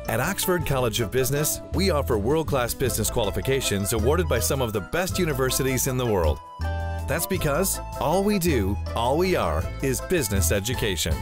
At Oxford College of Business, we offer world-class business qualifications awarded by some of the best universities in the world. That's because all we do, all we are, is business education.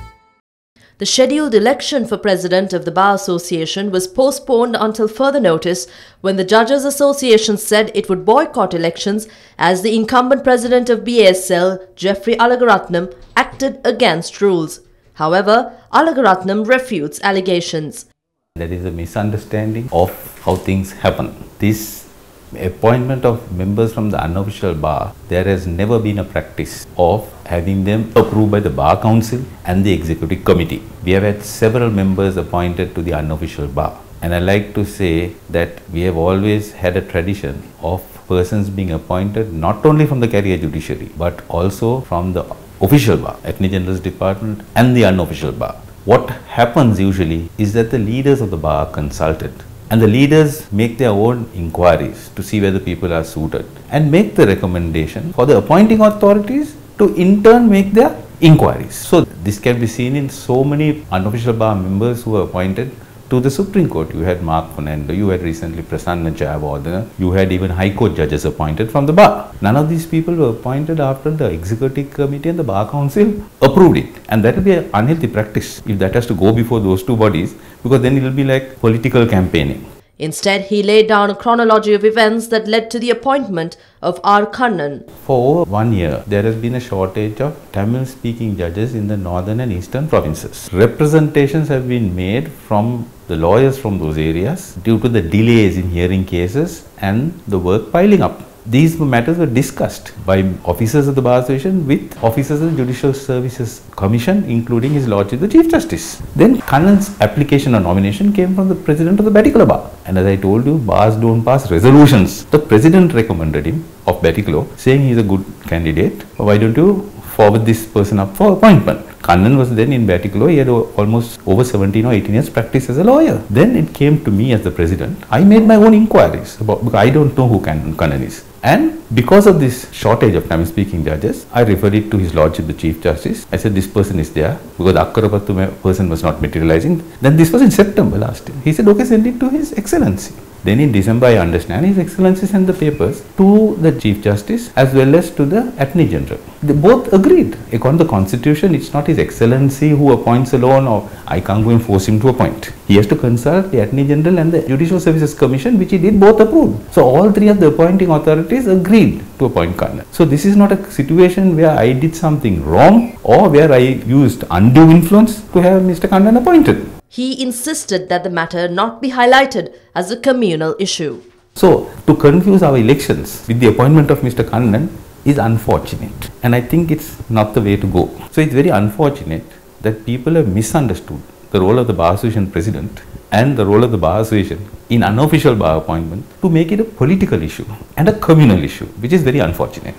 The scheduled election for President of the Bar Association was postponed until further notice when the Judges Association said it would boycott elections as the incumbent President of BASL, Jeffrey Alagaratnam, acted against rules. However, Alagaratnam refutes allegations. There is a misunderstanding of how things happen. This appointment of members from the unofficial bar, there has never been a practice of having them approved by the Bar Council and the Executive Committee. We have had several members appointed to the unofficial bar. And I like to say that we have always had a tradition of persons being appointed not only from the career judiciary but also from the official bar, Attorney General's Department and the unofficial bar. What happens usually is that the leaders of the bar are consulted and the leaders make their own inquiries to see whether people are suited and make the recommendation for the appointing authorities to in turn make their inquiries. So this can be seen in so many unofficial bar members who were appointed to the Supreme Court. You had Mark Fernando, you had recently Prasanna Jayawardena, you had even High Court judges appointed from the bar. None of these people were appointed after the Executive Committee and the Bar Council approved it. And that will be an unhealthy practice if that has to go before those two bodies, because then it will be like political campaigning. Instead, he laid down a chronology of events that led to the appointment of R. Kannan. For over 1 year, there has been a shortage of Tamil-speaking judges in the northern and eastern provinces. Representations have been made from the lawyers from those areas due to the delays in hearing cases and the work piling up. These matters were discussed by officers of the Bar Association with officers of the Judicial Services Commission, including His Lordship the Chief Justice. Then Kannan's application or nomination came from the President of the particular bar. And as I told you, bars don't pass resolutions. The President recommended him of Batticaloa, saying he is a good candidate. Why don't you forward this person up for appointment? Kannan was then in Batticaloa. He had almost over 17 or 18 years practice as a lawyer. Then it came to me as the President. I made my own inquiries because I don't know who Kannan is. And because of this shortage of Tamil-speaking judges, I referred it to His Lordship the Chief Justice. I said this person is there because the Akkarapattu person was not materializing. Then this was in September last year. He said, okay, send it to His Excellency. Then in December, I understand His Excellency sent the papers to the Chief Justice as well as to the Attorney General. They both agreed. According to the Constitution, it's not His Excellency who appoints alone, or I can't go and force him to appoint. He has to consult the Attorney General and the Judicial Services Commission, which he did, both approved. So all three of the appointing authorities agreed to appoint Kannan. So this is not a situation where I did something wrong or where I used undue influence to have Mr. Kannan appointed. He insisted that the matter not be highlighted as a communal issue. So, to confuse our elections with the appointment of Mr. Kannan is unfortunate, and I think it's not the way to go. So, it's very unfortunate that people have misunderstood the role of the Bar Association President and the role of the Bar Association in unofficial bar appointment to make it a political issue and a communal issue, which is very unfortunate.